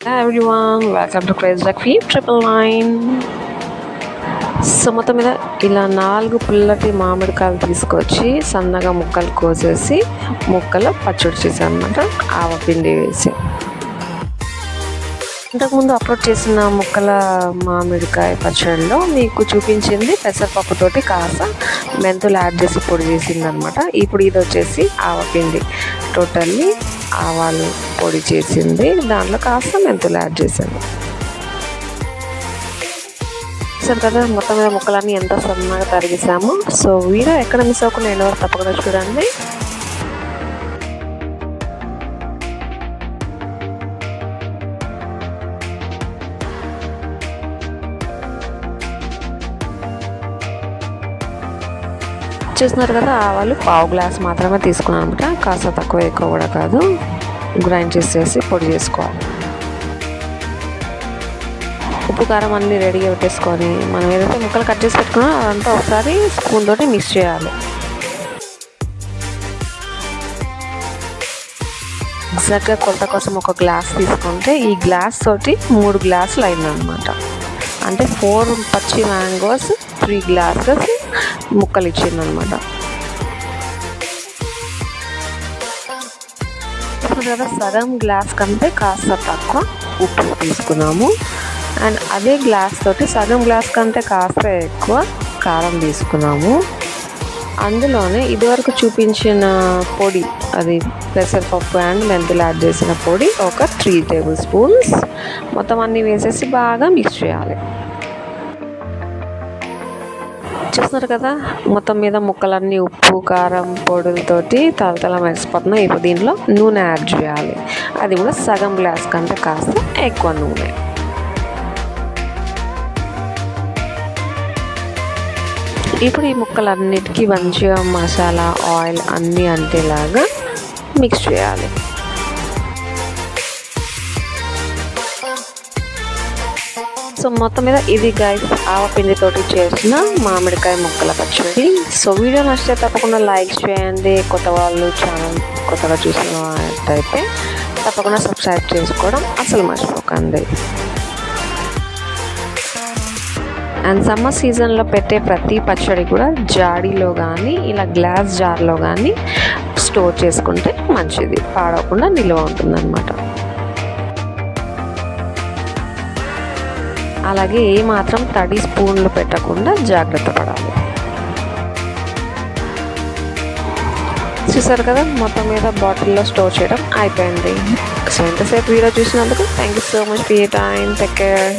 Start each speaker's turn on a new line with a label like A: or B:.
A: Hi everyone, welcome to Crazy Duck Feed 999. So మొత్తం మీద ఇలా 4 పుల్లటి మామిడికాయలు తీసుకొచ్చి సన్నగా ముక్కలు కోసేసి ముక్కలు పచ్చడి చేశాను అన్నమాట, ఆవపిండి వేసి. ఇంతకుముందు అప్లోడ్ చేసిన ముక్కల మామిడికాయ పచ్చడిలో మీకు చూపించింది పెసరపప్పుతోటి కాస్త మెంతులు యాడ్ చేసి పొడి చేసింది అనమాట. ఇప్పుడు ఇది వచ్చేసి ఆవపిండి, టోటల్లీ ఆవాలు పొడి చేసింది, దాంట్లో కాస్త మెంతులు యాడ్ చేశాను. సరే కదా, మొత్తం మీద ముక్కలన్నీ ఎంత సన్నగా తరిగేసాము. సో వీడియో ఎక్కడ మిస్ అవ్వకుండా ఎండ్ వరకు తప్పకుండా చూడండి. చూస్తున్నారు కదా, ఆవాలు 1/2 గ్లాస్ మాత్రమే తీసుకున్నాను అనమాట, కాస్త తక్కువ ఎక్కువ కూడా కాదు. గ్రైండ్ చేసేసి పొడి చేసుకోవాలి. ఉప్పు కారం అన్నీ రెడీగా పెట్టేసుకొని మనం ఏదైతే ముక్కలు కట్ చేసి పెట్టుకున్నా అదంతా ఒకసారి స్పూన్ తోటి మిక్స్ చేయాలి. ఎగ్జాక్ట్గా కొలత కోసం ఒక గ్లాస్ తీసుకుంటే ఈ గ్లాస్ తోటి 3 గ్లాసులు అయిందనమాట. అంటే 4 పచ్చి మ్యాంగోస్ 3 గ్లాసెస్ ముక్కలు ఇచ్చిందనమాట. ఇప్పుడు కదా సగం గ్లాస్ కంటే కాస్త తక్కువ ఉప్పు తీసుకున్నాము. అండ్ అదే గ్లాస్ తోటి సగం గ్లాస్ కంటే కాస్త ఎక్కువ కారం తీసుకున్నాము. అందులోనే ఇదివరకు చూపించిన పొడి, అది పెసరపప్పు అండ్ మెంతులు యాడ్ చేసిన పొడి ఒక 3 టేబుల్ స్పూన్స్ మొత్తం అన్నీ వేసేసి బాగా మిక్స్ చేయాలి. చూస్తున్నారు కదా, మొత్తం మీద ముక్కలన్నీ ఉప్పు కారం పొడులతోటి తలతల మెరిసిపోతున్నాయి. ఇప్పుడు దీంట్లో నూనె యాడ్ చేయాలి. అది కూడా సగం గ్లాస్ కంటే కాస్త ఎక్కువ నూనె. ఇప్పుడు ఈ ముక్కలన్నిటికీ మంచిగా మసాలా ఆయిల్ అన్నీ అంటేలాగా మిక్స్ చేయాలి. సో మొత్తం మీద ఇది గైస్ ఆవపిండితోటి చేసిన మామిడికాయ ముక్కల పచ్చడి. సో వీడియో నచ్చితే తప్పకుండా లైక్ చేయండి. కొత్త వాళ్ళు ఛానల్ కొత్తగా చూసినట్టయితే తప్పకుండా సబ్స్క్రైబ్ చేసుకోవడం అసలు మర్చిపోకండి. అండ్ సమ్మర్ సీజన్లో పెట్టే ప్రతి పచ్చడి కూడా జాడీలో కానీ ఇలా గ్లాస్ జార్లో కానీ స్టోర్ చేసుకుంటే మంచిది, పాడవకుండా నిల్వ ఉంటుందన్నమాట. అలాగే ఏ మాత్రం తడి స్పూన్లు పెట్టకుండా జాగ్రత్త పడాలి. చూసారు కదా, మొత్తం మీద బాటిల్లో స్టోర్ చేయడం అయిపోయింది. సో ఎంతసేపు వీడియో చూసినందుకు thank you so much for your time. Take care.